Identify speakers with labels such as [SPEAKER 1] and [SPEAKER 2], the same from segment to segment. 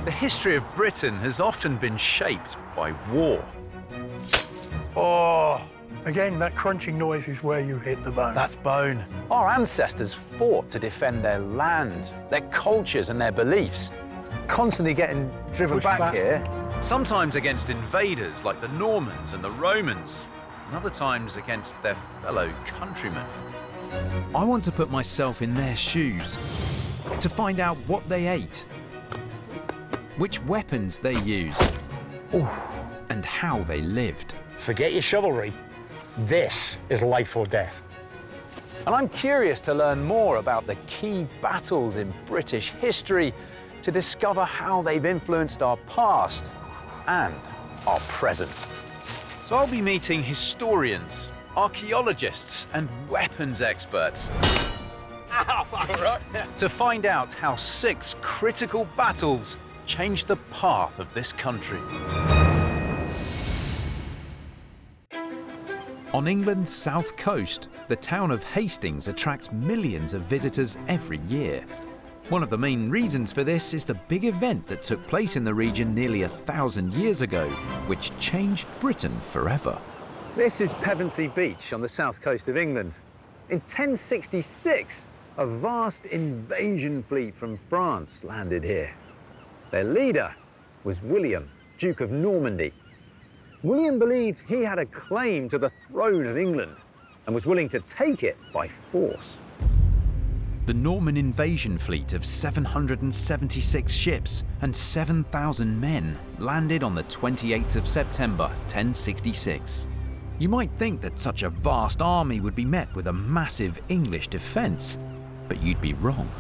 [SPEAKER 1] The history of Britain has often been shaped by war.
[SPEAKER 2] Oh, again, that crunching noise is where you hit the bone.
[SPEAKER 1] That's bone. Our ancestors fought to defend their land, their cultures and their beliefs. Constantly getting driven back here. Sometimes against invaders like the Normans and the Romans, and other times against their fellow countrymen. I want to put myself in their shoes, to find out what they ate, which weapons they used, and how they lived.
[SPEAKER 3] Forget your chivalry. This is life or death.
[SPEAKER 1] And I'm curious to learn more about the key battles in British history to discover how they've influenced our past and our present. So I'll be meeting historians, archaeologists, and weapons experts to find out how 6 critical battles changed the path of this country. On England's south coast, the town of Hastings attracts millions of visitors every year. One of the main reasons for this is the big event that took place in the region nearly 1,000 years ago, which changed Britain forever. This is Pevensey Beach on the south coast of England. In 1066, a vast invasion fleet from France landed here. Their leader was William, Duke of Normandy. William believed he had a claim to the throne of England and was willing to take it by force. The Norman invasion fleet of 776 ships and 7,000 men landed on the 28th of September, 1066. You might think that such a vast army would be met with a massive English defence, but you'd be wrong.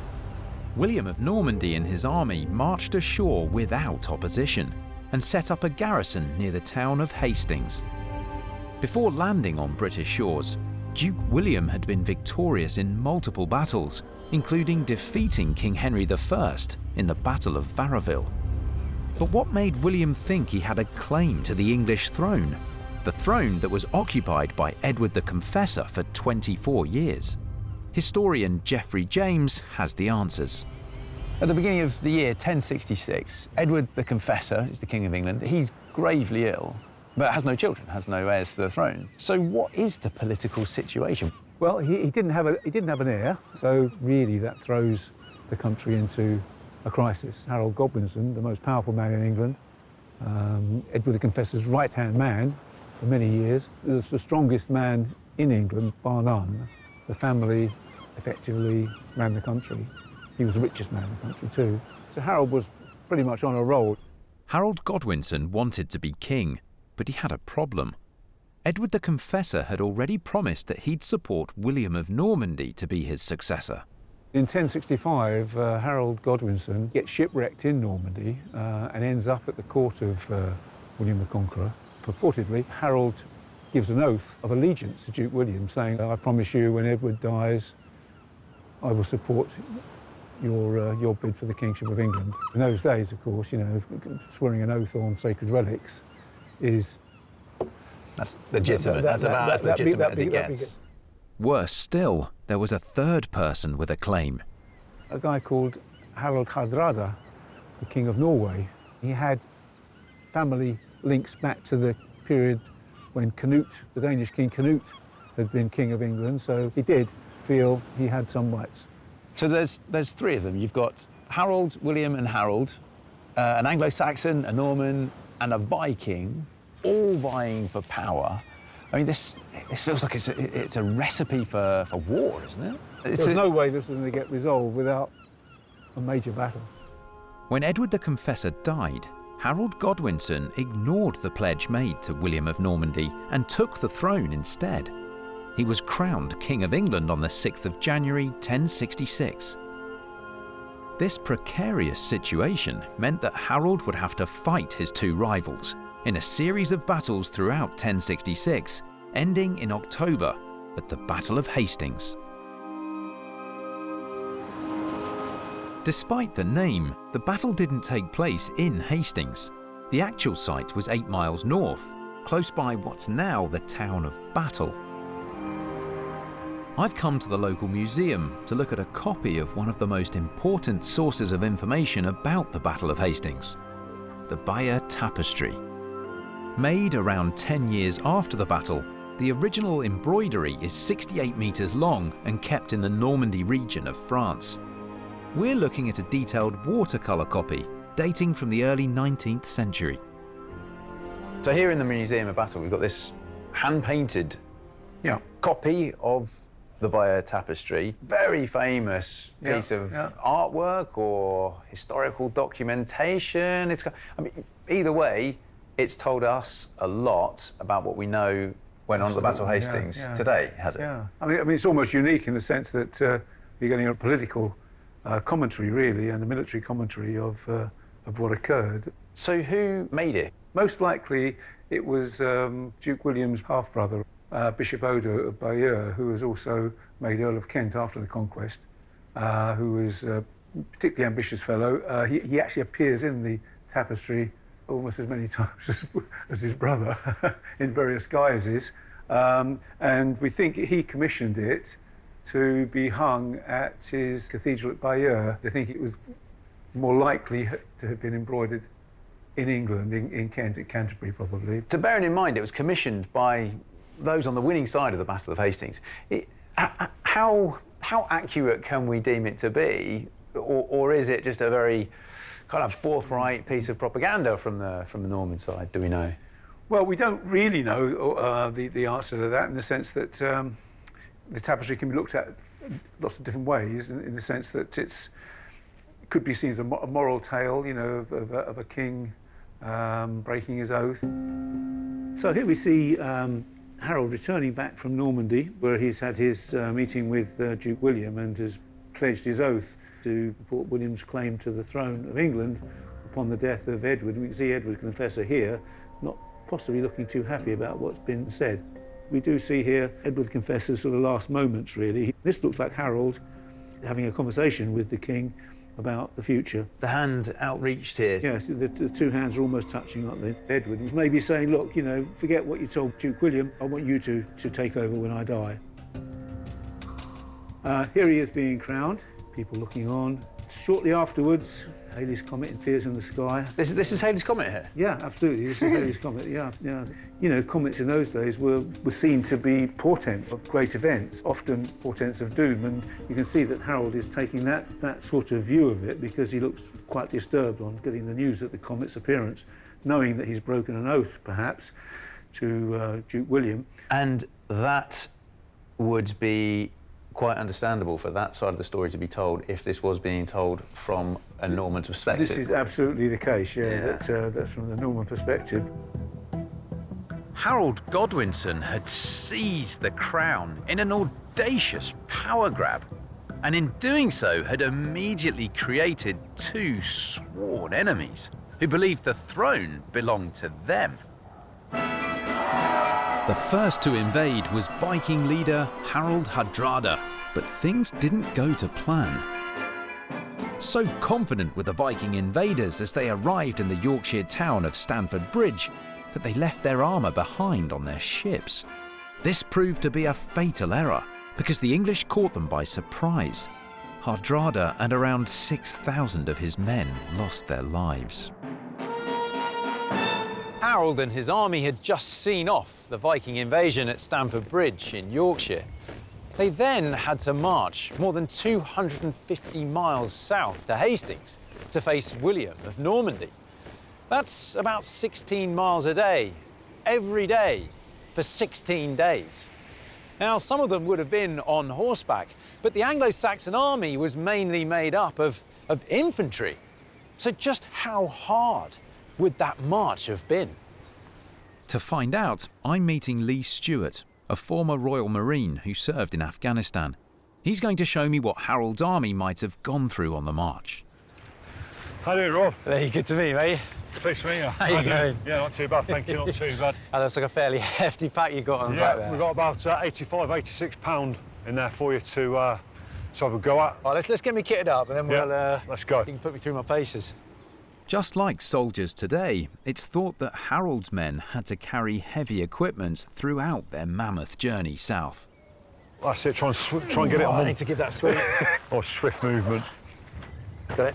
[SPEAKER 1] William of Normandy and his army marched ashore without opposition and set up a garrison near the town of Hastings. Before landing on British shores, Duke William had been victorious in multiple battles, including defeating King Henry I in the Battle of Varaville. But what made William think he had a claim to the English throne? The throne that was occupied by Edward the Confessor for 24 years. Historian Geoffrey James has the answers. At the beginning of the year 1066, Edward the Confessor is the King of England. He's gravely ill, but has no children, has no heirs to the throne. So what is the political situation?
[SPEAKER 4] Well, he didn't have an heir, so really that throws the country into a crisis. Harold Godwinson, the most powerful man in England, Edward the Confessor's right-hand man for many years, was the strongest man in England, bar none. The family effectively ran the country. He was the richest man in the country too. So Harold was pretty much on a roll.
[SPEAKER 1] Harold Godwinson wanted to be king, but he had a problem. Edward the Confessor had already promised that he'd support William of Normandy to be his successor.
[SPEAKER 4] In 1065, Harold Godwinson gets shipwrecked in Normandy and ends up at the court of William the Conqueror. Purportedly, Harold gives an oath of allegiance to Duke William, saying, I promise you when Edward dies, I will support your bid for the kingship of England. In those days, of course, you know, swearing an oath on sacred relics is...
[SPEAKER 1] That's legitimate. That's about as legitimate as it gets. Worse still, there was a third person with a claim.
[SPEAKER 4] A guy called Harald Hardrada, the King of Norway. He had family links back to the period when Canute, the Danish King Canute, had been King of England, so he did feel he had some rights.
[SPEAKER 1] So there's 3 of them. You've got Harold, William and Harold, an Anglo-Saxon, a Norman and a Viking, all vying for power. I mean, this feels like it's a recipe for war, isn't it?
[SPEAKER 4] There's no way this was going to get resolved without a major battle.
[SPEAKER 1] When Edward the Confessor died, Harold Godwinson ignored the pledge made to William of Normandy and took the throne instead. He was crowned King of England on the 6th of January, 1066. This precarious situation meant that Harold would have to fight his 2 rivals in a series of battles throughout 1066, ending in October at the Battle of Hastings. Despite the name, the battle didn't take place in Hastings. The actual site was 8 miles north, close by what's now the town of Battle. I've come to the local museum to look at a copy of one of the most important sources of information about the Battle of Hastings, the Bayeux Tapestry. Made around 10 years after the battle, the original embroidery is 68 metres long and kept in the Normandy region of France. We're looking at a detailed watercolour copy dating from the early 19th century.
[SPEAKER 5] So here in the Museum of Battle, we've got this hand-painted copy of the Bayeux Tapestry. Very famous piece of artwork or historical documentation. I mean, either way, it's told us a lot about what we know went on at the Battle of Hastings today, has it?
[SPEAKER 4] Yeah. I mean, it's almost unique in the sense that you're getting a political commentary, really, and a military commentary of what occurred.
[SPEAKER 5] So who made it?
[SPEAKER 4] Most likely, it was Duke William's half-brother, Bishop Odo of Bayeux, who was also made Earl of Kent after the conquest, who was a particularly ambitious fellow. He actually appears in the tapestry almost as many times as his brother in various guises. And we think he commissioned it to be hung at his cathedral at Bayeux. They think it was more likely to have been embroidered in England, in Kent, at Canterbury probably.
[SPEAKER 5] So bearing in mind it was commissioned by those on the winning side of the Battle of Hastings, how accurate can we deem it to be, or is it just a very kind of forthright piece of propaganda from the Norman side? Do we know?
[SPEAKER 4] Well, we don't really know the answer to that, in the sense that the tapestry can be looked at lots of different ways, in the sense that it could be seen as a moral tale, you know, of a king breaking his oath. So here we see Harold returning back from Normandy, where he's had his meeting with Duke William and has pledged his oath to support William's claim to the throne of England upon the death of Edward. We can see Edward Confessor here, not possibly looking too happy about what's been said. We do see here Edward Confessor's sort of last moments, really. This looks like Harold having a conversation with the king about the future.
[SPEAKER 5] The hand outreached here.
[SPEAKER 4] Yes, the two hands are almost touching, aren't they? Edward was maybe saying, look, you know, forget what you told Duke William, I want you to take over when I die. Here he is being crowned, people looking on. Shortly afterwards, Halley's Comet appears in the sky.
[SPEAKER 5] This is Halley's Comet here?
[SPEAKER 4] Yeah, absolutely, this is Halley's Comet, yeah. You know, comets in those days were seen to be portents of great events, often portents of doom, and you can see that Harold is taking that sort of view of it, because he looks quite disturbed on getting the news of the comet's appearance, knowing that he's broken an oath, perhaps, to Duke William.
[SPEAKER 5] And that would be quite understandable for that side of the story to be told if this was being told from a Norman perspective.
[SPEAKER 4] This is absolutely the case, that's from the Norman perspective.
[SPEAKER 1] Harold Godwinson had seized the crown in an audacious power grab, and in doing so had immediately created two sworn enemies who believed the throne belonged to them. The first to invade was Viking leader Harald Hardrada, but things didn't go to plan. So confident were the Viking invaders as they arrived in the Yorkshire town of Stamford Bridge that they left their armour behind on their ships. This proved to be a fatal error, because the English caught them by surprise. Hardrada and around 6,000 of his men lost their lives.
[SPEAKER 5] Harold and his army had just seen off the Viking invasion at Stamford Bridge in Yorkshire. They then had to march more than 250 miles south to Hastings to face William of Normandy. That's about 16 miles a day, every day, for 16 days. Now, some of them would have been on horseback, but the Anglo-Saxon army was mainly made up of infantry. So just how hard would that march have been?
[SPEAKER 1] To find out, I'm meeting Lee Stewart, a former Royal Marine who served in Afghanistan. He's going to show me what Harold's army might have gone through on the march.
[SPEAKER 2] How do you, Rob?
[SPEAKER 5] Hey, good to meet you, mate.
[SPEAKER 2] Pleased to meet you.
[SPEAKER 5] How you going?
[SPEAKER 2] Yeah, not too bad, thank you, not too bad.
[SPEAKER 5] That looks like a fairly hefty pack you got on the back there.
[SPEAKER 2] Yeah, we've got about 85, 86 pound in there for you to have a go at.
[SPEAKER 5] All right, let's get me kitted up and then
[SPEAKER 2] let's go.
[SPEAKER 5] You can put me through my paces.
[SPEAKER 1] Just like soldiers today, it's thought that Harold's men had to carry heavy equipment throughout their mammoth journey south.
[SPEAKER 2] That's it, try and get it on.
[SPEAKER 3] I need to give that sweep.
[SPEAKER 2] Oh, swift movement.
[SPEAKER 3] Got it.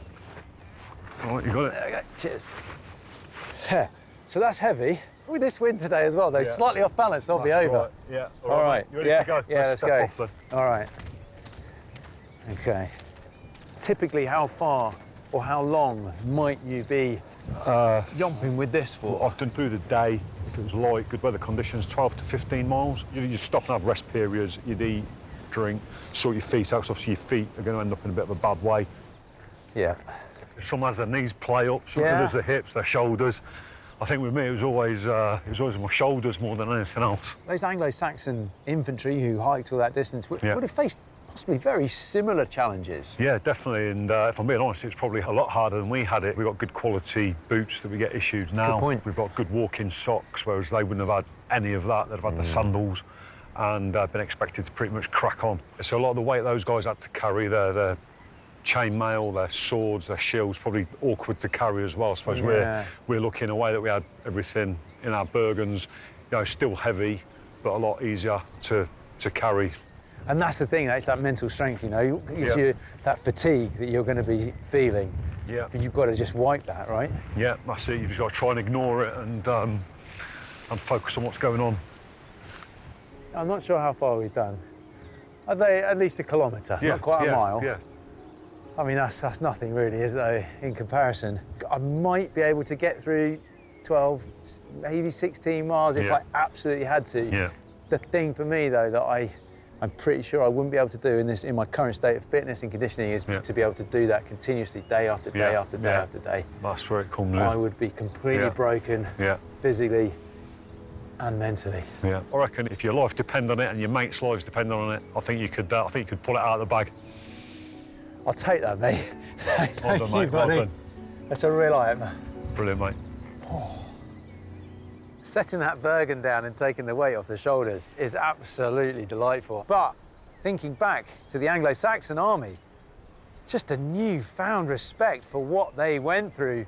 [SPEAKER 2] All right, you got it.
[SPEAKER 3] There we go. Cheers. So that's heavy. With this wind today as well, though,
[SPEAKER 2] Yeah.
[SPEAKER 3] slightly off balance, I'll be over.
[SPEAKER 2] Right. Yeah.
[SPEAKER 3] All right.
[SPEAKER 2] You ready
[SPEAKER 3] Yeah.
[SPEAKER 2] to go?
[SPEAKER 3] Yeah, let's
[SPEAKER 2] step
[SPEAKER 3] go.
[SPEAKER 2] off then.
[SPEAKER 3] All right. Okay. Typically, how far or how long might you be jumping with this for?
[SPEAKER 2] Often through the day, if it was light, good weather conditions, 12 to 15 miles. You stop and have rest periods, you'd eat, drink, sort your feet out, 'cause obviously your feet are going to end up in a bit of a bad way.
[SPEAKER 3] Yeah.
[SPEAKER 2] Some has their knees play up, some
[SPEAKER 3] Yeah.
[SPEAKER 2] others their hips, their shoulders. I think with me it was always my shoulders more than anything else.
[SPEAKER 3] Those Anglo-Saxon infantry who hiked all that distance would
[SPEAKER 2] Yeah.
[SPEAKER 3] have faced possibly very similar challenges.
[SPEAKER 2] Yeah, definitely, and if I'm being honest, it's probably a lot harder than we had it. We've got good quality boots that we get issued now.
[SPEAKER 3] Good point.
[SPEAKER 2] We've got good walking socks, whereas they wouldn't have had any of that. They'd have had the sandals and been expected to pretty much crack on. So a lot of the weight those guys had to carry, their chainmail, their swords, their shields, probably awkward to carry as well. I suppose we're lucky in a way that we had everything in our Bergens, still heavy, but a lot easier to carry.
[SPEAKER 3] And that's the thing, it's that mental strength, it's
[SPEAKER 2] Yeah.
[SPEAKER 3] that fatigue that you're going to be feeling.
[SPEAKER 2] Yeah.
[SPEAKER 3] But you've got to just wipe that, right?
[SPEAKER 2] Yeah, that's it. You've just got to try and ignore it and focus on what's going on.
[SPEAKER 3] I'm not sure how far we've done. Are they at least a kilometre? Not quite a mile.
[SPEAKER 2] Yeah.
[SPEAKER 3] I mean, that's nothing really, is it, though, in comparison? I might be able to get through 12, maybe 16 miles if
[SPEAKER 2] Yeah.
[SPEAKER 3] I absolutely had to.
[SPEAKER 2] Yeah.
[SPEAKER 3] The thing for me, though, that I'm pretty sure I wouldn't be able to do in my current state of fitness and conditioning is to be able to do that continuously, day after day
[SPEAKER 2] Yeah.
[SPEAKER 3] after day
[SPEAKER 2] Yeah.
[SPEAKER 3] after day.
[SPEAKER 2] That's where it comes in.
[SPEAKER 3] I would be completely
[SPEAKER 2] Yeah.
[SPEAKER 3] broken,
[SPEAKER 2] Yeah.
[SPEAKER 3] physically and mentally.
[SPEAKER 2] Yeah. I reckon if your life depended on it and your mates' lives depended on it, I think you could pull it out of the bag.
[SPEAKER 3] I'll take that, mate.
[SPEAKER 2] Well
[SPEAKER 3] Thank
[SPEAKER 2] done,
[SPEAKER 3] you,
[SPEAKER 2] mate. Well
[SPEAKER 3] buddy.
[SPEAKER 2] done.
[SPEAKER 3] That's a real eye-opener.
[SPEAKER 2] Brilliant, mate.
[SPEAKER 3] Setting that Bergen down and taking the weight off the shoulders is absolutely delightful. But thinking back to the Anglo-Saxon army, just a newfound respect for what they went through,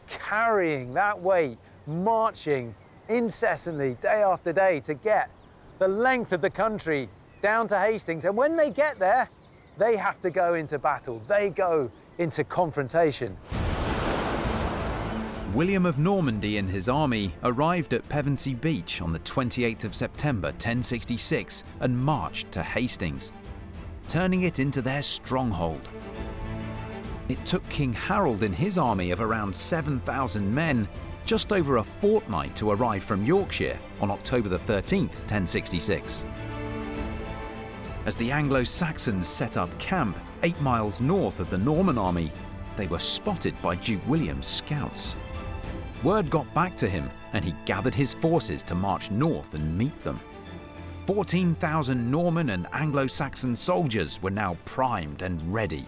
[SPEAKER 3] carrying that weight, marching incessantly day after day to get the length of the country down to Hastings. And when they get there, they have to go into battle. They go into confrontation.
[SPEAKER 1] William of Normandy and his army arrived at Pevensey Beach on the 28th of September 1066 and marched to Hastings, turning it into their stronghold. It took King Harold and his army of around 7,000 men just over a fortnight to arrive from Yorkshire on October the 13th, 1066. As the Anglo-Saxons set up camp 8 miles north of the Norman army, they were spotted by Duke William's scouts. Word got back to him and he gathered his forces to march north and meet them. 14,000 Norman and Anglo-Saxon soldiers were now primed and ready.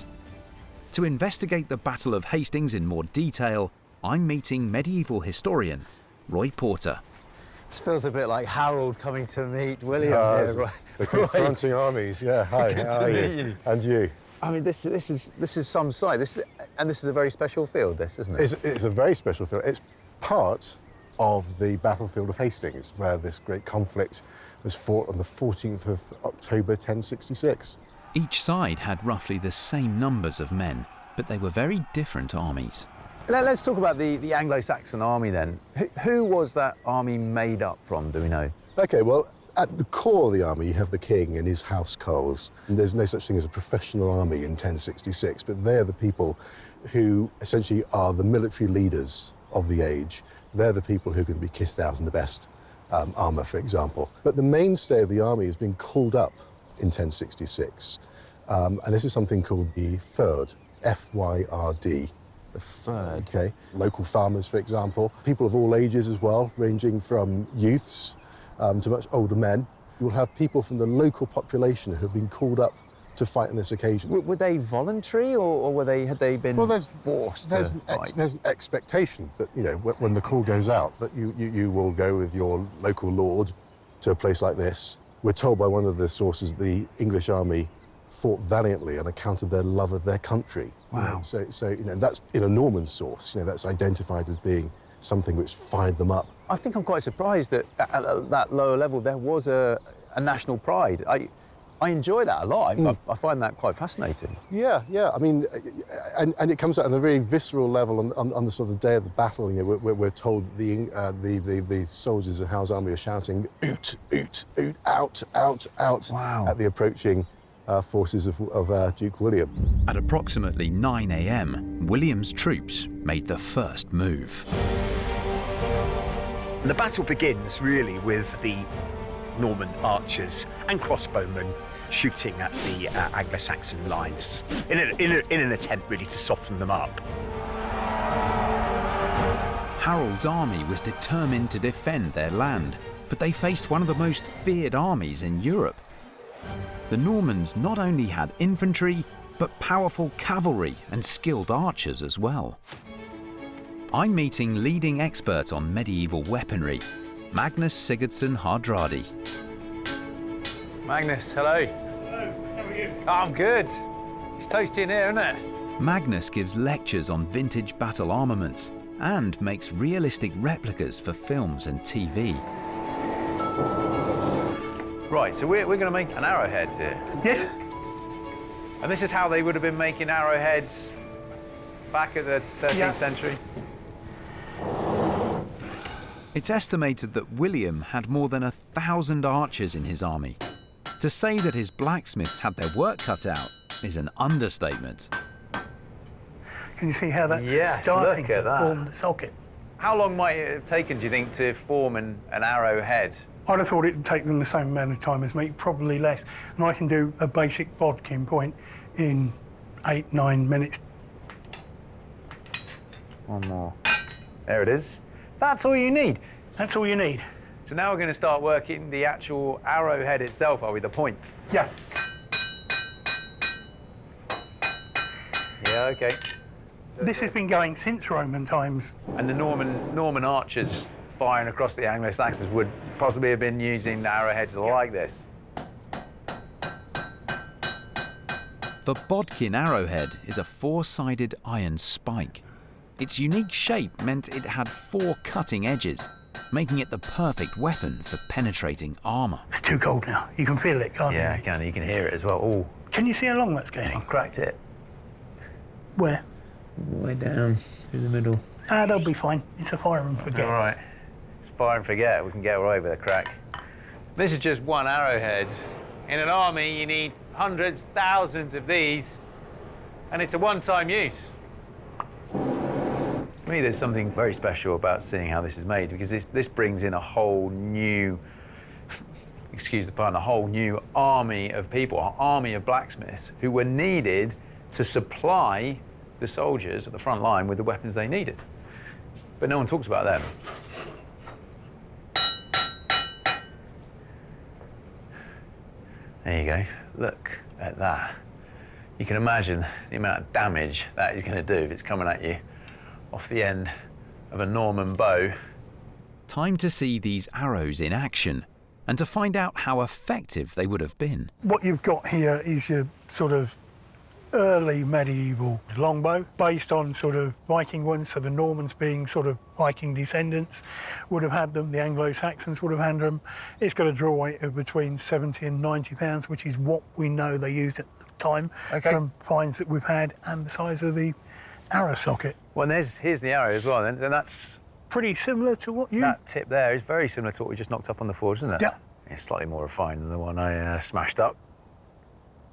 [SPEAKER 1] To investigate the Battle of Hastings in more detail, I'm meeting medieval historian Roy Porter.
[SPEAKER 3] This feels a bit like Harold coming to meet William.
[SPEAKER 6] The confronting armies, yeah. Hi,
[SPEAKER 3] Good
[SPEAKER 6] how
[SPEAKER 3] to
[SPEAKER 6] are
[SPEAKER 3] meet
[SPEAKER 6] you?
[SPEAKER 3] you.
[SPEAKER 6] And you.
[SPEAKER 3] I mean, this is some sight. This is a very special field, this, isn't it?
[SPEAKER 6] It's a very special field. It's part of the battlefield of Hastings, where this great conflict was fought on the 14th of October 1066.
[SPEAKER 1] Each side had roughly the same numbers of men, but they were very different armies.
[SPEAKER 3] Let's talk about the Anglo-Saxon army then. Who was that army made up from, do we know?
[SPEAKER 6] Okay, well, at the core of the army, you have the king and his housecarls. And there's no such thing as a professional army in 1066, but they're the people who essentially are the military leaders of the age. They're the people who can be kitted out in the best armour, for example. But the mainstay of the army has been called up in 1066, and this is something called the Fyrd, F-Y-R-D.
[SPEAKER 3] The Fyrd.
[SPEAKER 6] Okay. Local farmers, for example, people of all ages as well, ranging from youths to much older men. You'll have people from the local population who have been called up to fight on this occasion.
[SPEAKER 3] Were they voluntary, or had they been forced
[SPEAKER 6] there's
[SPEAKER 3] to fight?
[SPEAKER 6] There's an expectation that, when the call goes out, that you will go with your local lord to a place like this. We're told by one of the sources the English army fought valiantly on account of their love of their country.
[SPEAKER 3] Wow.
[SPEAKER 6] So that's in a Norman source. That's identified as being something which fired them up.
[SPEAKER 3] I think I'm quite surprised that at that lower level there was a national pride.
[SPEAKER 5] I enjoy that a lot. I find that quite fascinating.
[SPEAKER 6] Yeah, yeah. I mean, and it comes out on a very visceral level on the sort of day of the battle. You know, we're told that the soldiers of Howe's army are shouting "Oot, oot, oot, out, out, out" at the approaching forces of Duke William.
[SPEAKER 1] At approximately 9 a.m., William's troops made the first move.
[SPEAKER 7] And the battle begins really with the Norman archers and crossbowmen shooting at the Anglo-Saxon lines in an attempt really to soften them up.
[SPEAKER 1] Harold's army was determined to defend their land, but they faced one of the most feared armies in Europe. The Normans not only had infantry, but powerful cavalry and skilled archers as well. I'm meeting leading expert on medieval weaponry, Magnus Sigurdsson Hardradi.
[SPEAKER 3] Magnus, hello.
[SPEAKER 8] Hello, how are you?
[SPEAKER 3] Oh, I'm good. It's toasty in here, isn't it?
[SPEAKER 1] Magnus gives lectures on vintage battle armaments and makes realistic replicas for films and TV.
[SPEAKER 3] Right, so we're going to make an arrowhead here.
[SPEAKER 8] Yes.
[SPEAKER 3] And this is how they would have been making arrowheads back at the 13th century.
[SPEAKER 1] It's estimated that William had more than 1,000 archers in his army. To say that his blacksmiths had their work cut out is an understatement.
[SPEAKER 8] Can you see how that's starting to form the socket?
[SPEAKER 3] How long might it have taken, do you think, to form an arrowhead?
[SPEAKER 8] I'd have thought it would take them the same amount of time as me, probably less. And I can do a basic bodkin point in 8-9 minutes.
[SPEAKER 3] One more. There it is. That's all you need.
[SPEAKER 8] That's all you need.
[SPEAKER 3] So now we're going to start working the actual arrowhead itself, are we, the points?
[SPEAKER 8] Yeah.
[SPEAKER 3] Yeah, okay.
[SPEAKER 8] This has been going since Roman times.
[SPEAKER 3] And the Norman archers firing across the Anglo-Saxons would possibly have been using arrowheads like this.
[SPEAKER 1] The bodkin arrowhead is a 4-sided iron spike. Its unique shape meant it had 4 cutting edges, making it the perfect weapon for penetrating armour.
[SPEAKER 8] It's too cold now. You can feel it, can't you?
[SPEAKER 3] Yeah, I can. You can hear it as well. Oh,
[SPEAKER 8] Can you see how long that's getting?
[SPEAKER 3] cracked it.
[SPEAKER 8] Where?
[SPEAKER 3] Way down through the middle.
[SPEAKER 8] Ah, they'll be fine. It's a fire and forget.
[SPEAKER 3] All right. It's fire and forget. We can get right over the crack. This is just one arrowhead. In an army, you need hundreds, thousands of these, and it's a one-time use. For me, there's something very special about seeing how this is made, because this brings in a whole new, excuse the pun, a whole new army of people, an army of blacksmiths who were needed to supply the soldiers at the front line with the weapons they needed. But no one talks about them. There you go. Look at that. You can imagine the amount of damage that is going to do if it's coming at you off the end of a Norman bow.
[SPEAKER 1] Time to see these arrows in action and to find out how effective they would have been.
[SPEAKER 8] What you've got here is your sort of early medieval longbow, based on sort of Viking ones, so the Normans being sort of Viking descendants would have had them, the Anglo-Saxons would have had them. It's got a draw weight of between 70 and 90 pounds, which is what we know they used at the time from finds that we've had, and the size of the arrow socket.
[SPEAKER 3] Well, here's the arrow as well, and that's...
[SPEAKER 8] Pretty similar to what you...
[SPEAKER 3] That tip there is very similar to what we just knocked up on the forge, isn't it?
[SPEAKER 8] Yeah.
[SPEAKER 3] It's slightly more refined than the one I smashed up.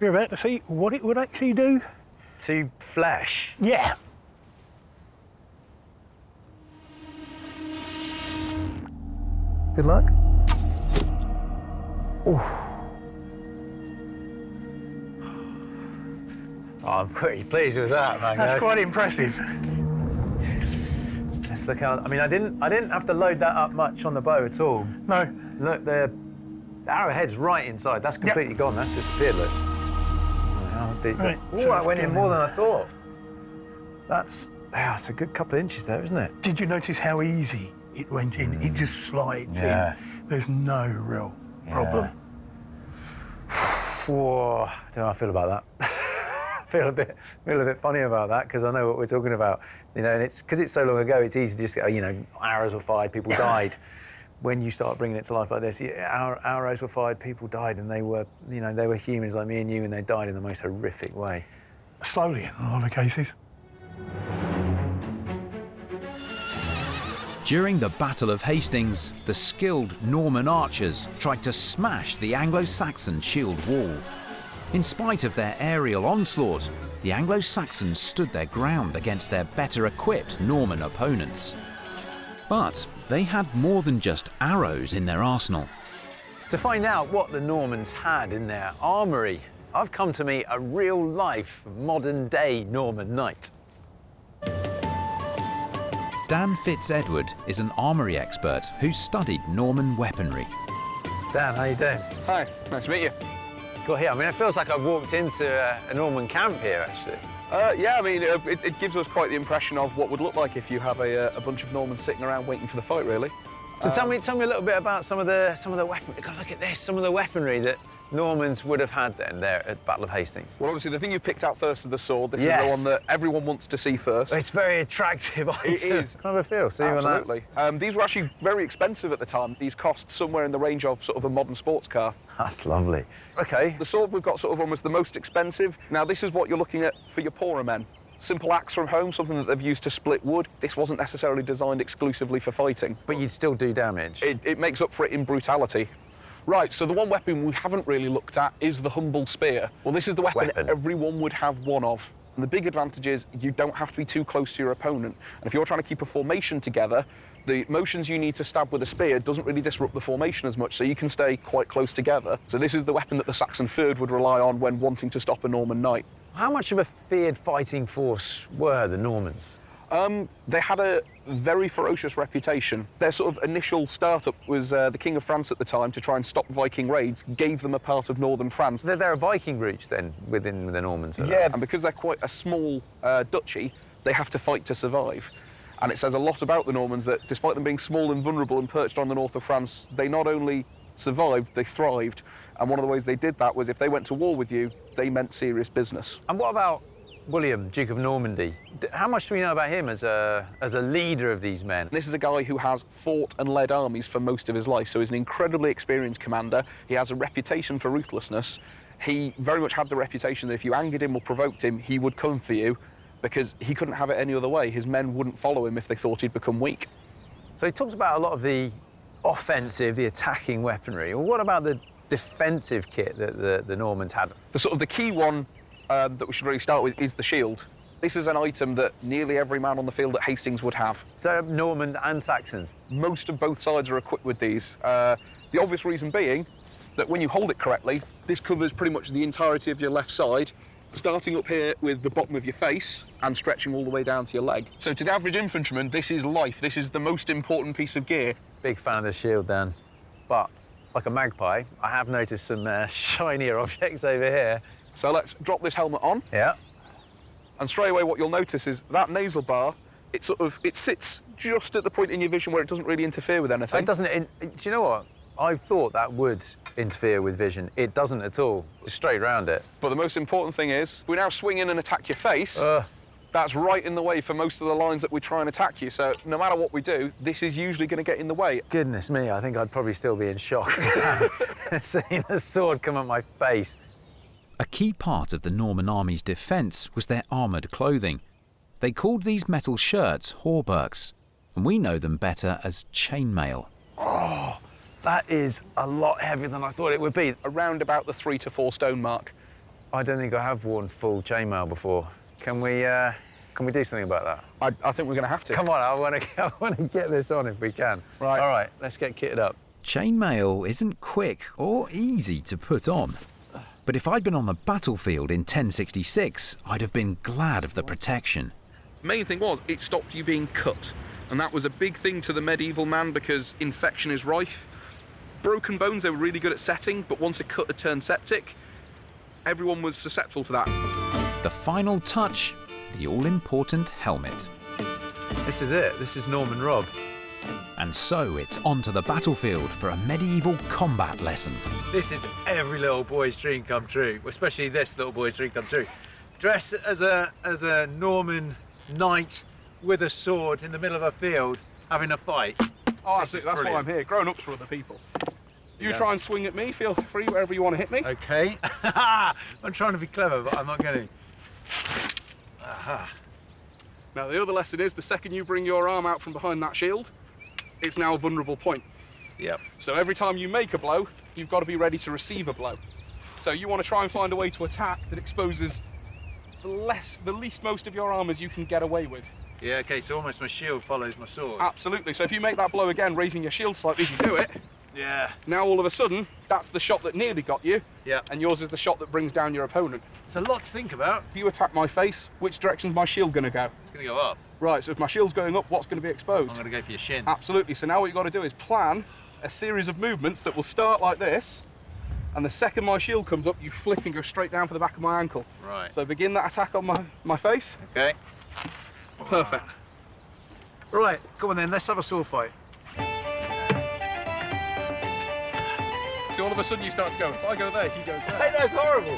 [SPEAKER 8] You're about to see what it would actually do.
[SPEAKER 3] To flesh.
[SPEAKER 8] Yeah. Good luck.
[SPEAKER 3] Oh, I'm pretty pleased with that, Magnus.
[SPEAKER 8] That's quite impressive.
[SPEAKER 3] Let's look out. I mean, I didn't have to load that up much on the bow at all.
[SPEAKER 8] No.
[SPEAKER 3] Look, the arrowhead's right inside. That's completely gone. That's disappeared, look. How deep?
[SPEAKER 8] Right,
[SPEAKER 3] Oh,
[SPEAKER 8] so
[SPEAKER 3] that
[SPEAKER 8] it's
[SPEAKER 3] went in
[SPEAKER 8] gone
[SPEAKER 3] more
[SPEAKER 8] in.
[SPEAKER 3] than I thought. That's a good couple of inches there, isn't it?
[SPEAKER 8] Did you notice how easy it went in? It just slides in. There's no real problem.
[SPEAKER 3] Whoa, I don't know how I feel about that. I feel a bit funny about that, because I know what we're talking about. You know, and it's because it's so long ago, it's easy to just go, you know, arrows were fired, people died. when you start bringing it to life like this, arrows were fired, people died, and they were, you know, they were humans like me and you, and they died in the most horrific way.
[SPEAKER 8] Slowly in a lot of cases.
[SPEAKER 1] During the Battle of Hastings, the skilled Norman archers tried to smash the Anglo-Saxon shield wall. In spite of their aerial onslaught, the Anglo-Saxons stood their ground against their better-equipped Norman opponents. But they had more than just arrows in their arsenal.
[SPEAKER 3] To find out what the Normans had in their armoury, I've come to meet a real-life, modern-day Norman knight.
[SPEAKER 1] Dan Fitz-Edward is an armoury expert who studied Norman weaponry.
[SPEAKER 3] Dan, how you doing?
[SPEAKER 9] Hi, nice to meet you.
[SPEAKER 3] Got here. I mean, it feels like I've walked into a Norman camp here, actually.
[SPEAKER 9] Yeah, I mean, it gives us quite the impression of what would look like if you have a bunch of Normans sitting around waiting for the fight, really.
[SPEAKER 3] So tell me a little bit about some of the weaponry. God, look at this, some of the weaponry that Normans would have had then there at Battle of Hastings.
[SPEAKER 9] Well, obviously, the thing you picked out first is the sword. This
[SPEAKER 3] Yes.
[SPEAKER 9] is the one that everyone wants to see first.
[SPEAKER 3] It's very attractive.
[SPEAKER 9] It is.
[SPEAKER 3] Kind of a feel. See
[SPEAKER 9] Absolutely. These were actually very expensive at the time. These cost somewhere in the range of sort of a modern sports car.
[SPEAKER 3] That's lovely. Okay.
[SPEAKER 9] The sword we've got sort of almost the most expensive. Now, this is what you're looking at for your poorer men. Simple axe from home, something that they've used to split wood. This wasn't necessarily designed exclusively for fighting.
[SPEAKER 3] But you'd still do damage.
[SPEAKER 9] It makes up for it in brutality. Right, so the one weapon we haven't really looked at is the humble spear. Well, this is the weapon everyone would have one of. And the big advantage is you don't have to be too close to your opponent. And if you're trying to keep a formation together, the motions you need to stab with a spear doesn't really disrupt the formation as much, so you can stay quite close together. So this is the weapon that the Saxon third would rely on when wanting to stop a Norman knight.
[SPEAKER 3] How much of a feared fighting force were the Normans?
[SPEAKER 9] They had a very ferocious reputation. Their sort of initial startup was the King of France at the time to try and stop Viking raids, gave them a part of northern France.
[SPEAKER 3] There are Viking roots then within the Normans?
[SPEAKER 9] Yeah, and because they're quite a small duchy, they have to fight to survive. And it says a lot about the Normans that despite them being small and vulnerable and perched on the north of France, they not only survived, they thrived. And one of the ways they did that was if they went to war with you, they meant serious business.
[SPEAKER 3] And what about William, Duke of Normandy? How much do we know about him as a leader of these men?
[SPEAKER 9] This is a guy who has fought and led armies for most of his life, so he's an incredibly experienced commander. He has a reputation for ruthlessness. He very much had the reputation that if you angered him or provoked him, he would come for you because he couldn't have it any other way. His men wouldn't follow him if they thought he'd become weak.
[SPEAKER 3] So he talks about a lot of the offensive, the attacking weaponry. Well, what about the defensive kit that the Normans had?
[SPEAKER 9] The key one that we should really start with is the shield. This is an item that nearly every man on the field at Hastings would have.
[SPEAKER 3] So Normans and Saxons?
[SPEAKER 9] Most of both sides are equipped with these. The obvious reason being that when you hold it correctly, this covers pretty much the entirety of your left side, starting up here with the bottom of your face and stretching all the way down to your leg. So to the average infantryman, this is life. This is the most important piece of gear.
[SPEAKER 3] Big fan of the shield, Dan. But like a magpie, I have noticed some shinier objects over here.
[SPEAKER 9] So let's drop this helmet on.
[SPEAKER 3] Yeah.
[SPEAKER 9] And straight away what you'll notice is that nasal bar, it sits just at the point in your vision where it doesn't really interfere with anything.
[SPEAKER 3] It doesn't, do you know what? I thought that would interfere with vision. It doesn't at all. It's straight round it.
[SPEAKER 9] But the most important thing is, we now swing in and attack your face. That's right in the way for most of the lines that we try and attack you. So no matter what we do, this is usually going to get in the way.
[SPEAKER 3] Goodness me, I think I'd probably still be in shock seeing a sword come at my face.
[SPEAKER 1] A key part of the Norman army's defence was their armoured clothing. They called these metal shirts hauberks, and we know them better as chainmail.
[SPEAKER 3] Oh, that is a lot heavier than I thought it would be.
[SPEAKER 9] Around about the 3 to 4 stone mark.
[SPEAKER 3] I don't think I have worn full chainmail before. Can we do something about that?
[SPEAKER 9] I think we're going to have to.
[SPEAKER 3] Come on, I want to get this on if we can.
[SPEAKER 9] Right.
[SPEAKER 3] All right, let's get kitted up.
[SPEAKER 1] Chainmail isn't quick or easy to put on. But if I'd been on the battlefield in 1066, I'd have been glad of the protection.
[SPEAKER 9] The main thing was, it stopped you being cut. And that was a big thing to the medieval man because infection is rife. Broken bones, they were really good at setting, but once a cut had turned septic, everyone was susceptible to that.
[SPEAKER 1] The final touch, the all-important helmet.
[SPEAKER 3] This is it. This is Norman Rob.
[SPEAKER 1] And so it's onto the battlefield for a medieval combat lesson.
[SPEAKER 3] This is every little boy's dream come true, especially this little boy's dream come true. Dress as a Norman knight with a sword in the middle of a field, having a fight.
[SPEAKER 9] Oh, that's it. That's why I'm here. Grown ups for other people. You try and swing at me. Feel free wherever you want to hit me.
[SPEAKER 3] Okay. I'm trying to be clever, but I'm not getting. Aha.
[SPEAKER 9] Now, the other lesson is the second you bring your arm out from behind that shield, it's now a vulnerable point.
[SPEAKER 3] Yep.
[SPEAKER 9] So every time you make a blow, you've got to be ready to receive a blow. So you want to try and find a way to attack that exposes the least most of your arm as you can get away with.
[SPEAKER 3] Yeah, okay, so almost my shield follows my sword.
[SPEAKER 9] Absolutely. So if you make that blow again, raising your shield slightly as you do it,
[SPEAKER 3] yeah.
[SPEAKER 9] now all of a sudden, that's the shot that nearly got you,
[SPEAKER 3] Yeah.
[SPEAKER 9] and yours is the shot that brings down your opponent.
[SPEAKER 3] It's a lot to think about.
[SPEAKER 9] If you attack my face, which direction's my shield going to go?
[SPEAKER 3] It's going to go up.
[SPEAKER 9] Right, so if my shield's going up, what's going to be
[SPEAKER 3] I'm
[SPEAKER 9] exposed?
[SPEAKER 3] going to go for your shin.
[SPEAKER 9] Absolutely. So now what you've got to do is plan a series of movements that will start like this, and the second my shield comes up, you flick and go straight down for the back of my ankle.
[SPEAKER 3] Right.
[SPEAKER 9] So begin that attack on my face.
[SPEAKER 3] Okay.
[SPEAKER 9] Perfect.
[SPEAKER 3] Right, come on then, let's have a sword fight.
[SPEAKER 9] So all of a sudden you start to go, if I go there, he goes there.
[SPEAKER 3] Hey, that's horrible.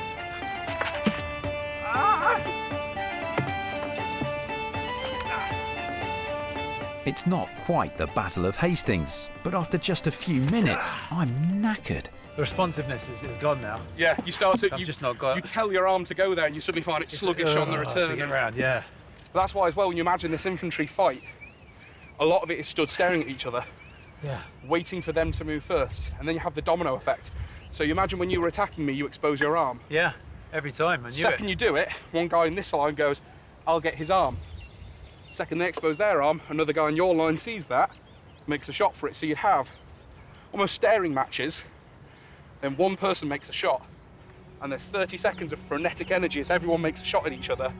[SPEAKER 1] It's not quite the Battle of Hastings, but after just a few minutes, I'm knackered.
[SPEAKER 3] The responsiveness is gone now.
[SPEAKER 9] Yeah, you start to,
[SPEAKER 3] I've just not got.
[SPEAKER 9] you tell your arm to go there and you suddenly find it sluggish on the return.
[SPEAKER 3] To get round, yeah.
[SPEAKER 9] But that's why as well, when you imagine this infantry fight, a lot of it is stood staring at each other,
[SPEAKER 3] Yeah.
[SPEAKER 9] waiting for them to move first. And then you have the domino effect. So you imagine when you were attacking me, you expose your arm.
[SPEAKER 3] Yeah, every time, I knew
[SPEAKER 9] Second
[SPEAKER 3] it.
[SPEAKER 9] you do it, one guy in this line goes, I'll get his arm. Second they expose their arm, another guy in your line sees that, makes a shot for it. So you'd have almost staring matches, then one person makes a shot, and there's 30 seconds of frenetic energy as everyone makes a shot at each other.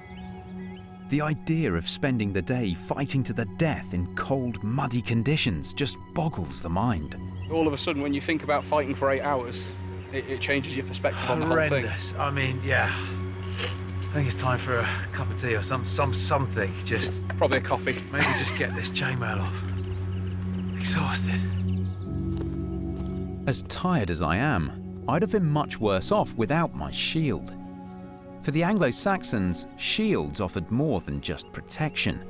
[SPEAKER 1] The idea of spending the day fighting to the death in cold, muddy conditions just boggles the mind.
[SPEAKER 9] All of a sudden, when you think about fighting for 8 hours, it changes your perspective on the whole thing.
[SPEAKER 3] Horrendous. I mean, yeah. I think it's time for a cup of tea or something. Just
[SPEAKER 9] Probably a coffee.
[SPEAKER 3] maybe just get this chainmail off. Exhausted.
[SPEAKER 1] As tired as I am, I'd have been much worse off without my shield. For the Anglo-Saxons, shields offered more than just protection.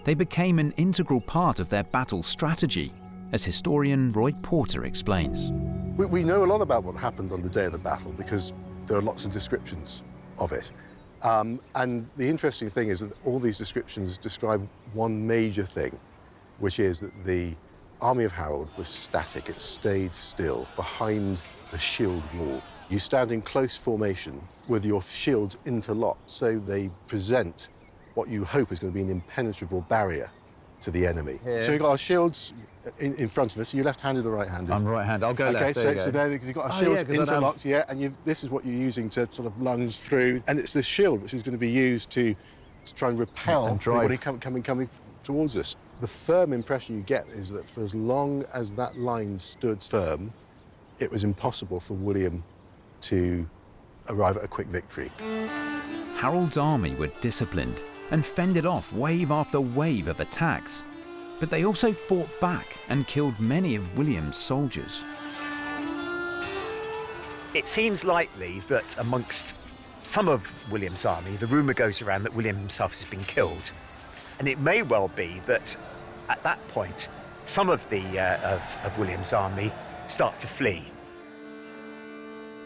[SPEAKER 1] They became an integral part of their battle strategy, as historian Roy Porter explains.
[SPEAKER 6] We know a lot about what happened on the day of the battle because there are lots of descriptions of it. And the interesting thing is that all these descriptions describe one major thing, which is that the army of Harold was static. It stayed still behind the shield wall. You stand in close formation with your shields interlocked, so they present what you hope is going to be an impenetrable barrier to the enemy.
[SPEAKER 3] Yeah.
[SPEAKER 6] So you've got our shields in front of us. Are you left-handed or right-handed?
[SPEAKER 3] I'm right-handed. I'll go
[SPEAKER 6] Okay,
[SPEAKER 3] left.
[SPEAKER 6] so there you've got our shields interlocked, yeah, and this is what you're using to sort of lunge through, and it's this shield which is going to be used to try and repel anybody coming towards us. The firm impression you get is that for as long as that line stood firm, it was impossible for William to arrive at a quick victory.
[SPEAKER 1] Harold's army were disciplined and fended off wave after wave of attacks, but they also fought back and killed many of William's soldiers.
[SPEAKER 7] It seems likely that amongst some of William's army, the rumour goes around that William himself has been killed. And it may well be that at that point, some of of William's army start to flee.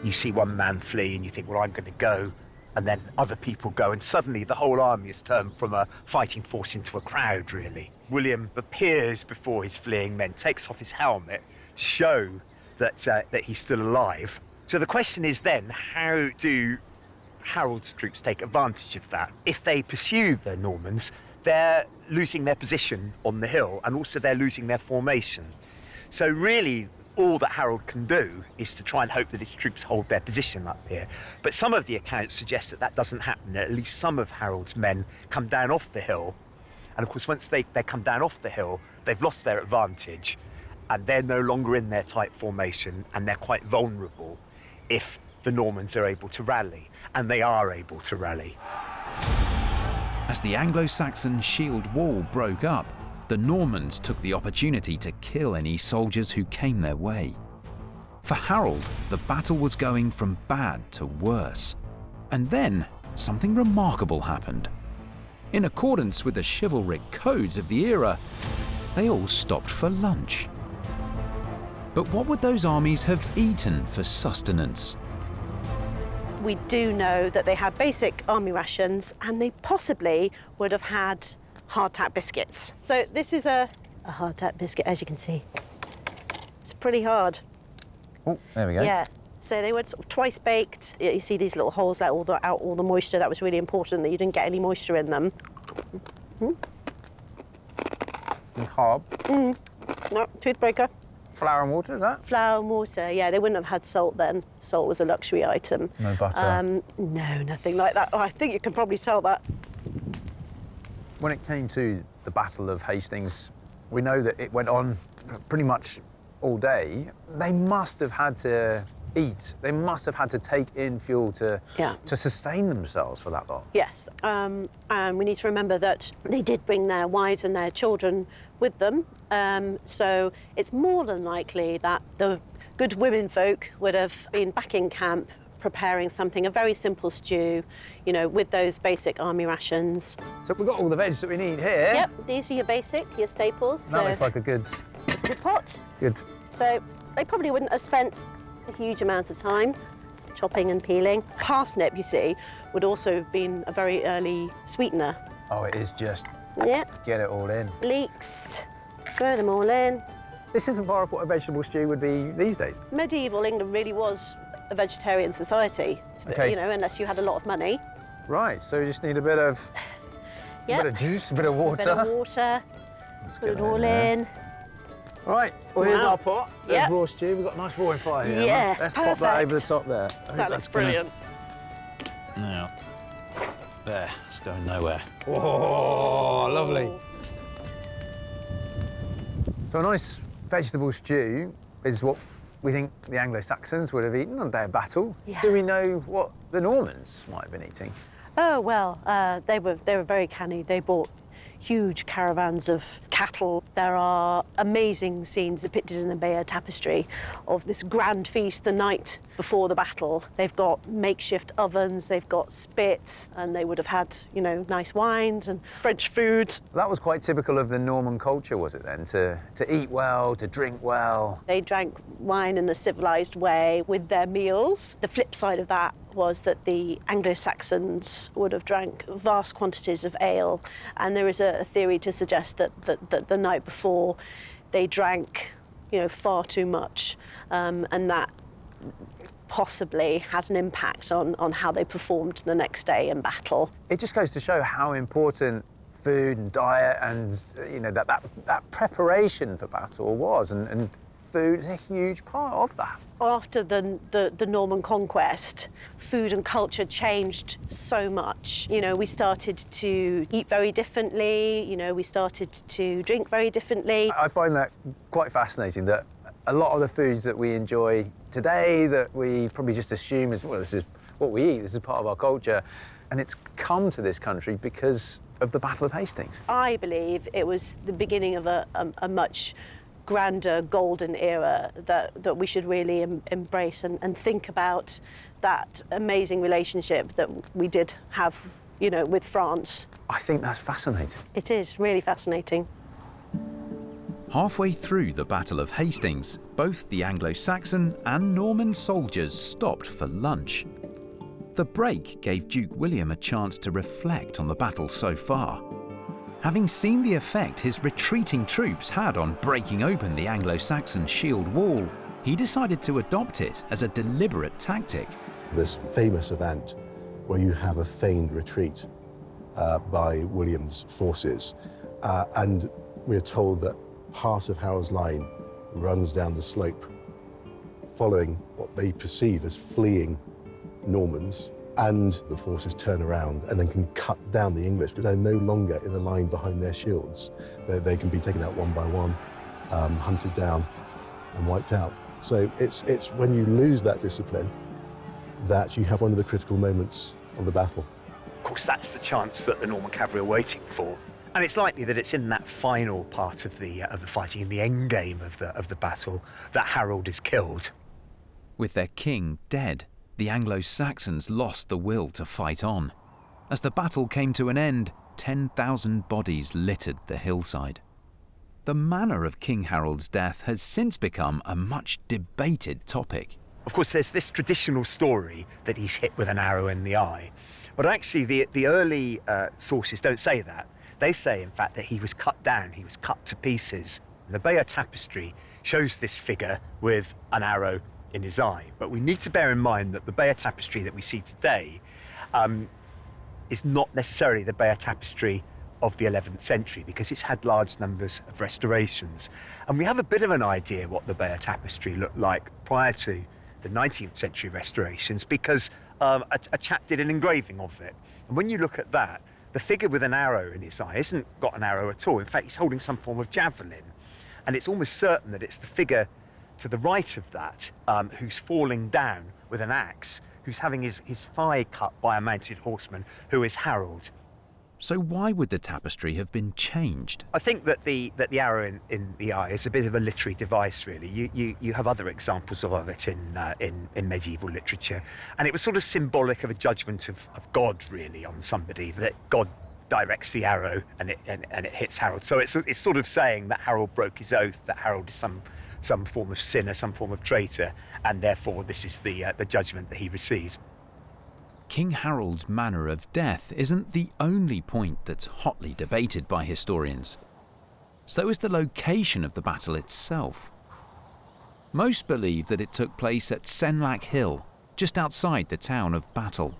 [SPEAKER 7] You see one man flee and you think, well, I'm going to go. And then other people go, and suddenly the whole army is turned from a fighting force into a crowd, really. William appears before his fleeing men, takes off his helmet to show that he's still alive. So the question is then, how do Harold's troops take advantage of that? If they pursue the Normans, they're losing their position on the hill, and also they're losing their formation. So really, all that Harold can do is to try and hope that his troops hold their position up here. But some of the accounts suggest that that doesn't happen. At least some of Harold's men come down off the hill. And of course, once they come down off the hill, they've lost their advantage and they're no longer in their tight formation, and they're quite vulnerable if the Normans are able to rally. And they are able to rally.
[SPEAKER 1] As the Anglo-Saxon shield wall broke up, the Normans took the opportunity to kill any soldiers who came their way. For Harold, the battle was going from bad to worse. And then, something remarkable happened. In accordance with the chivalric codes of the era, they all stopped for lunch. But what would those armies have eaten for sustenance?
[SPEAKER 10] We do know that they had basic army rations, and they possibly would have had hardtack biscuits. So this is a hardtack biscuit, as you can see. It's pretty hard.
[SPEAKER 5] Oh, there we go.
[SPEAKER 10] Yeah. So they were sort of twice baked. You see these little holes let out all the moisture. That was really important, that you didn't get any moisture in them.
[SPEAKER 5] And carb.
[SPEAKER 10] No, toothbreaker.
[SPEAKER 5] Flour and water, is that?
[SPEAKER 10] Flour and water, yeah. They wouldn't have had salt then. Salt was a luxury item.
[SPEAKER 5] No butter?
[SPEAKER 10] No, nothing like that. Oh, I think you can probably tell that.
[SPEAKER 5] When it came to the Battle of Hastings, we know that it went on pretty much all day. They must have had to eat. They must have had to take in fuel to sustain themselves for that long.
[SPEAKER 10] Yes, and we need to remember that they did bring their wives and their children with them. So it's more than likely that the good women folk would have been back in camp preparing something, a very simple stew, you know, with those basic army rations.
[SPEAKER 5] So we've got all the veg that we need here.
[SPEAKER 10] Yep, these are your basic, your staples.
[SPEAKER 5] That looks like a good...
[SPEAKER 10] It's a good pot.
[SPEAKER 5] Good.
[SPEAKER 10] So they probably wouldn't have spent a huge amount of time chopping and peeling. Parsnip, you see, would also have been a very early sweetener.
[SPEAKER 5] Oh, it is just...
[SPEAKER 10] Yep.
[SPEAKER 5] Get it all in.
[SPEAKER 10] Leeks, throw them all in.
[SPEAKER 5] This isn't far off what a vegetable stew would be these days.
[SPEAKER 10] Medieval England really was a vegetarian society,
[SPEAKER 5] Okay.
[SPEAKER 10] you know, unless you had a lot of money.
[SPEAKER 5] Right, so you just need a bit of...
[SPEAKER 10] Yep.
[SPEAKER 5] A bit of juice, a bit of water.
[SPEAKER 10] A bit of water.
[SPEAKER 5] Let's
[SPEAKER 10] Put
[SPEAKER 5] get
[SPEAKER 10] it all
[SPEAKER 5] there.
[SPEAKER 10] in.
[SPEAKER 5] Right, well, here's
[SPEAKER 10] Wow.
[SPEAKER 5] our pot.
[SPEAKER 10] Yep.
[SPEAKER 5] Raw stew. We've got a nice roaring fire here.
[SPEAKER 10] Yes,
[SPEAKER 5] Let's pop that over the
[SPEAKER 10] perfect.
[SPEAKER 5] top there. I think
[SPEAKER 10] That
[SPEAKER 5] that's
[SPEAKER 10] looks
[SPEAKER 5] gonna-
[SPEAKER 10] brilliant.
[SPEAKER 5] Now, there, it's going nowhere. Oh, lovely. So a nice vegetable stew is what we think the Anglo-Saxons would have eaten on the day of battle.
[SPEAKER 10] Yeah.
[SPEAKER 5] Do we know what the Normans might have been eating?
[SPEAKER 10] Oh, well, they were very canny. They bought huge caravans of cattle. There are amazing scenes depicted in the Bayeux tapestry of this grand feast the night before the battle. They've got makeshift ovens, they've got spits, and they would have had, you know, nice wines and French food.
[SPEAKER 5] That was quite typical of the Norman culture, was it then? To eat well, to drink well.
[SPEAKER 10] They drank wine in a civilised way with their meals. The flip side of that was that the Anglo-Saxons would have drank vast quantities of ale, and there is a theory to suggest that the night before they drank, you know, far too much, and that possibly had an impact on how they performed the next day in battle.
[SPEAKER 5] It just goes to show how important food and diet and, you know, that preparation for battle was, and food is a huge part of that.
[SPEAKER 10] After the Norman conquest, food and culture changed so much. You know, we started to eat very differently, you know, we started to drink very differently.
[SPEAKER 5] I find that quite fascinating, that a lot of the foods that we enjoy today that we probably just assume is, well, this is what we eat, this is part of our culture, and it's come to this country because of the Battle of Hastings.
[SPEAKER 10] I believe it was the beginning of a much grander golden era that we should really embrace and think about that amazing relationship that we did have, you know, with France.
[SPEAKER 5] I think that's fascinating.
[SPEAKER 10] It is really fascinating.
[SPEAKER 1] Halfway through the Battle of Hastings, both the Anglo-Saxon and Norman soldiers stopped for lunch. The break gave Duke William a chance to reflect on the battle so far. Having seen the effect his retreating troops had on breaking open the Anglo-Saxon shield wall, he decided to adopt it as a deliberate tactic.
[SPEAKER 6] This famous event where you have a feigned retreat by William's forces, and we're told that part of Harold's line runs down the slope, following what they perceive as fleeing Normans, and the forces turn around and then can cut down the English because they're no longer in a line behind their shields. They can be taken out one by one, hunted down and wiped out. So it's when you lose that discipline that you have one of the critical moments of the battle.
[SPEAKER 7] Of course, that's the chance that the Norman cavalry are waiting for. And it's likely that it's in that final part of the fighting, in the end game of the battle, that Harold is killed.
[SPEAKER 1] With their king dead, the Anglo-Saxons lost the will to fight on. As the battle came to an end, 10,000 bodies littered the hillside. the manner of King Harold's death has since become a much debated topic.
[SPEAKER 7] Of course, there's this traditional story that he's hit with an arrow in the eye. But actually, the early sources don't say that. They say, in fact, that he was cut down, he was cut to pieces. The Bayeux tapestry shows this figure with an arrow in his eye. But we need to bear in mind that the Bayeux tapestry that we see today is not necessarily the Bayeux tapestry of the 11th century, because it's had large numbers of restorations. And we have a bit of an idea what the Bayeux tapestry looked like prior to the 19th century restorations, because a chap did an engraving of it. And when you look at that, the figure with an arrow in his eye isn't got an arrow at all. In fact, he's holding some form of javelin. And it's almost certain that it's the figure to the right of that who's falling down with an axe, who's having his thigh cut by a mounted horseman, who is Harold.
[SPEAKER 1] So why would the tapestry have been changed?
[SPEAKER 7] I think that the arrow in the eye is a bit of a literary device, really. You have other examples of it in medieval literature, and it was sort of symbolic of a judgment of God, really, on somebody, that God directs the arrow and it hits Harold. So it's sort of saying that Harold broke his oath, that Harold is some form of sinner, some form of traitor, and therefore this is the judgment that he receives.
[SPEAKER 1] King Harold's manner of death isn't the only point that's hotly debated by historians. So is the location of the battle itself. Most believe that it took place at Senlac Hill, just outside the town of Battle.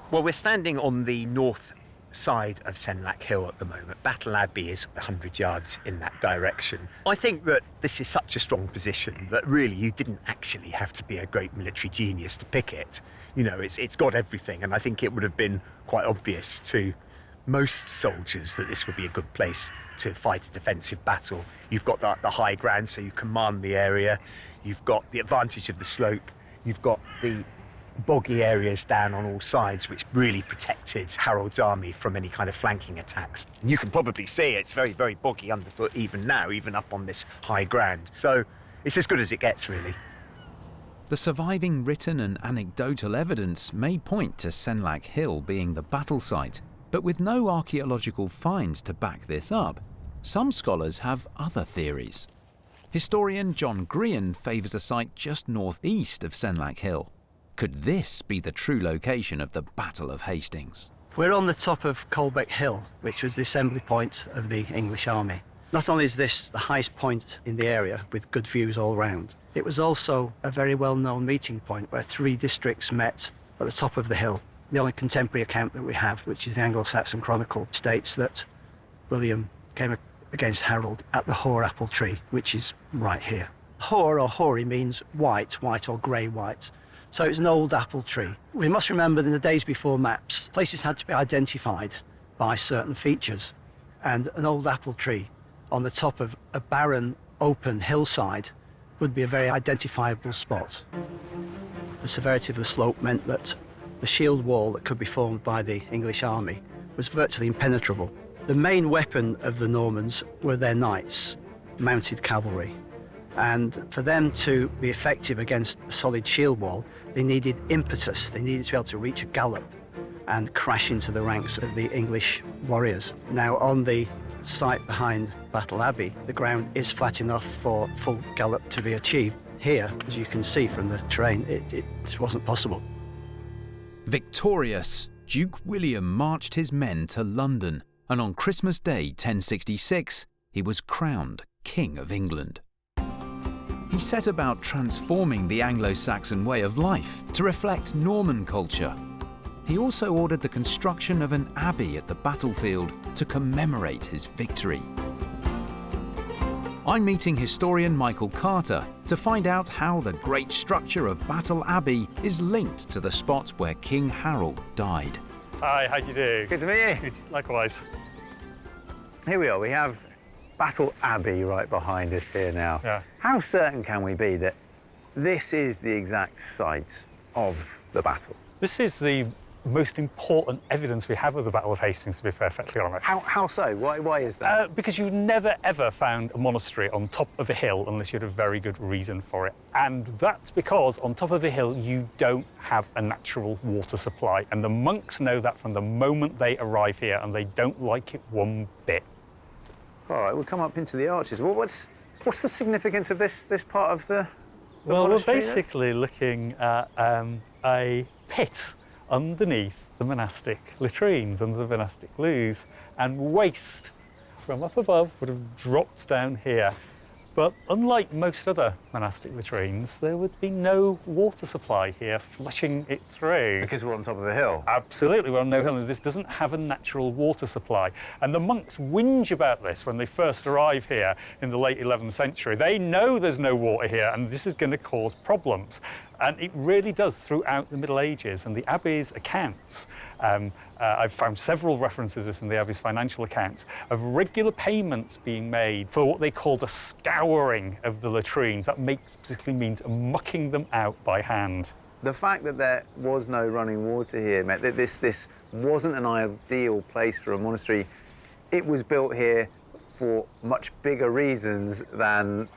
[SPEAKER 7] Well, we're standing on the north side of Senlac Hill at the moment. Battle Abbey is 100 yards in that direction. I think that this is such a strong position that really you didn't actually have to be a great military genius to pick it. You know, it's got everything, and I think it would have been quite obvious to most soldiers that this would be a good place to fight a defensive battle. You've got the high ground, so you command the area. You've got the advantage of the slope. You've got the boggy areas down on all sides, which really protected Harold's army from any kind of flanking attacks. And you can probably see it's very, very boggy underfoot even now, even up on this high ground. So it's as good as it gets, really.
[SPEAKER 1] The surviving written and anecdotal evidence may point to Senlac Hill being the battle site, but with no archaeological finds to back this up, some scholars have other theories. Historian John Grian favours a site just northeast of Senlac Hill. Could this be the true location of the Battle of Hastings?
[SPEAKER 11] We're on the top of Colbeck Hill, which was the assembly point of the English army. Not only is this the highest point in the area with good views all round, it was also a very well-known meeting point where three districts met at the top of the hill. The only contemporary account that we have, which is the Anglo-Saxon Chronicle, states that William came against Harold at the hoar apple tree, which is right here. Hoar or hoary means white or grey-white. So it's an old apple tree. We must remember that in the days before maps, places had to be identified by certain features. And an old apple tree on the top of a barren, open hillside would be a very identifiable spot. The severity of the slope meant that the shield wall that could be formed by the English army was virtually impenetrable. The main weapon of the Normans were their knights, mounted cavalry. And for them to be effective against a solid shield wall, they needed impetus. They needed to be able to reach a gallop and crash into the ranks of the English warriors. Now, on the site behind Battle Abbey, the ground is flat enough for full gallop to be achieved. Here, as you can see from the terrain, it wasn't possible.
[SPEAKER 1] Victorious, Duke William marched his men to London, and on Christmas Day 1066, he was crowned King of England. He set about transforming the Anglo-Saxon way of life to reflect Norman culture. He also ordered the construction of an abbey at the battlefield to commemorate his victory. I'm meeting historian Michael Carter to find out how the great structure of Battle Abbey is linked to the spot where King Harold died.
[SPEAKER 12] Hi, how do you do?
[SPEAKER 3] Good to meet you.
[SPEAKER 12] Good, likewise.
[SPEAKER 3] Here we are. We have Battle Abbey right behind us here now.
[SPEAKER 12] Yeah.
[SPEAKER 3] How certain can we be that this is the exact site of the battle?
[SPEAKER 12] This is the most important evidence we have of the Battle of Hastings, to be perfectly honest.
[SPEAKER 3] How so? Why is that?
[SPEAKER 12] Because you never ever found a monastery on top of a hill unless you had a very good reason for it. And that's because on top of a hill you don't have a natural water supply. And the monks know that from the moment they arrive here, and they don't like it one bit.
[SPEAKER 3] All right, we'll come up into the arches. Well, what's the significance of this part of the
[SPEAKER 12] Well, we're
[SPEAKER 3] monastery,
[SPEAKER 12] basically looking at a pit underneath the monastic latrines, under the monastic loos, and waste from up above would have dropped down here. But unlike most other monastic latrines, there would be no water supply here flushing it through.
[SPEAKER 3] Because we're on top of a hill?
[SPEAKER 12] Absolutely, we're on no hill, and this doesn't have a natural water supply. And the monks whinge about this when they first arrive here in the late 11th century. They know there's no water here, and this is going to cause problems. And it really does throughout the Middle Ages. And the Abbey's accounts, I've found several references to this in the Abbey's financial accounts, of regular payments being made for what they called a scouring of the latrines. That basically means mucking them out by hand.
[SPEAKER 3] The fact that there was no running water here meant that this wasn't an ideal place for a monastery. It was built here for much bigger reasons than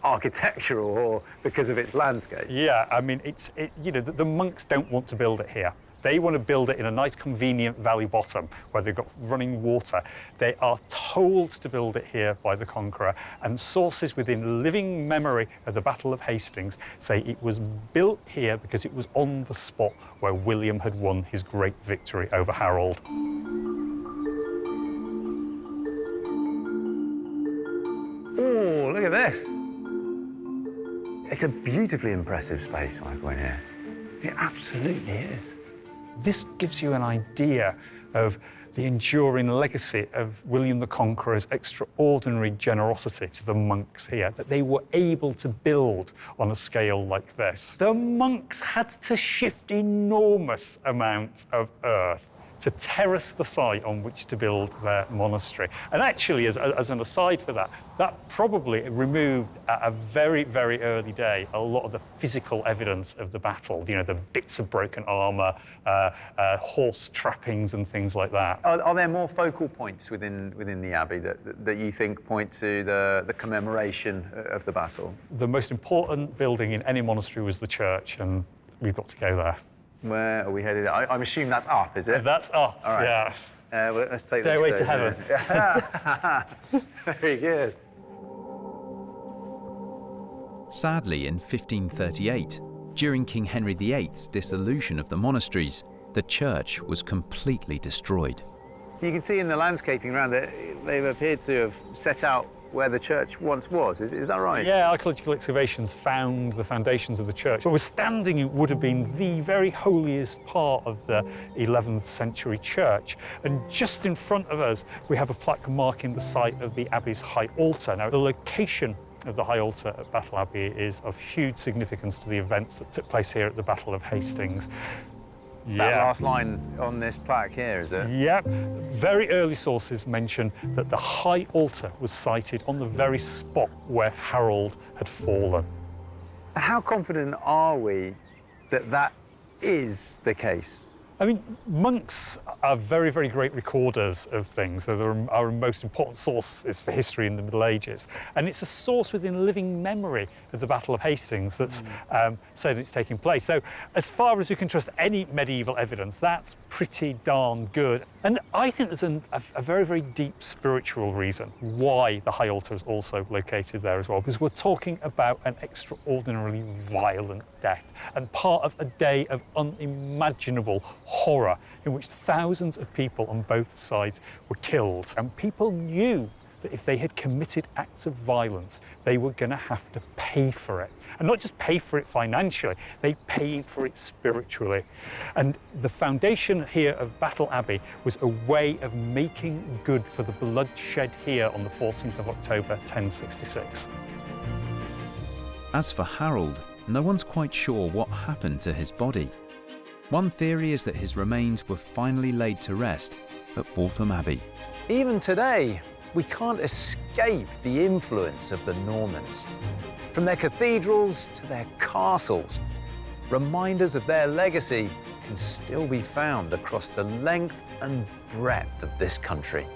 [SPEAKER 3] architectural or because of its landscape.
[SPEAKER 12] Yeah, I mean, you know, the monks don't want to build it here. They want to build it in a nice, convenient valley bottom where they've got running water. They are told to build it here by the conqueror, and sources within living memory of the Battle of Hastings say it was built here because it was on the spot where William had won his great victory over Harold.
[SPEAKER 3] Oh, look at this. It's a beautifully impressive space, Michael, in here.
[SPEAKER 12] It absolutely is. This gives you an idea of the enduring legacy of William the Conqueror's extraordinary generosity to the monks here, that they were able to build on a scale like this. The monks had to shift enormous amounts of earth to terrace the site on which to build their monastery. And actually, as an aside for that, that probably removed at a very, very early day a lot of the physical evidence of the battle, you know, the bits of broken armour, horse trappings and things like that.
[SPEAKER 3] Are there more focal points within the Abbey that you think point to the commemoration of the battle?
[SPEAKER 12] The most important building in any monastery was the church, and we've got to go there.
[SPEAKER 3] Where are we headed? I'm assuming that's up, is it?
[SPEAKER 12] That's up,
[SPEAKER 3] all right.
[SPEAKER 12] Yeah.
[SPEAKER 3] Well, let's take
[SPEAKER 12] Stairway to heaven.
[SPEAKER 3] Very good.
[SPEAKER 1] Sadly, in 1538, during King Henry VIII's dissolution of the monasteries, the church was completely destroyed.
[SPEAKER 3] You can see in the landscaping around that they've appeared to have set out where the church once was. Is that right?
[SPEAKER 12] Yeah, archaeological excavations found the foundations of the church. But we're standing in would have been the very holiest part of the 11th century church. And just in front of us, we have a plaque marking the site of the Abbey's high altar. Now, the location of the high altar at Battle Abbey is of huge significance to the events that took place here at the Battle of Hastings.
[SPEAKER 3] That last line on this plaque here, is it?
[SPEAKER 12] Yep. Very early sources mention that the high altar was sited on the very spot where Harold had fallen.
[SPEAKER 3] How confident are we that that is the case?
[SPEAKER 12] I mean, monks are very, very great recorders of things. They're our most important sources for history in the Middle Ages. And it's a source within living memory of the Battle of Hastings that's saying it's taking place. So as far as we can trust any medieval evidence, that's pretty darn good. And I think there's a very, very deep spiritual reason why the high altar is also located there as well, because we're talking about an extraordinarily violent death and part of a day of unimaginable horror in which thousands of people on both sides were killed. And people knew that if they had committed acts of violence, they were going to have to pay for it. And not just pay for it financially, they paid for it spiritually. And the foundation here of Battle Abbey was a way of making good for the blood shed here on the 14th of October, 1066.
[SPEAKER 1] As for Harold, no one's quite sure what happened to his body. One theory is that his remains were finally laid to rest at Waltham Abbey.
[SPEAKER 5] Even today, we can't escape the influence of the Normans. From their cathedrals to their castles, reminders of their legacy can still be found across the length and breadth of this country.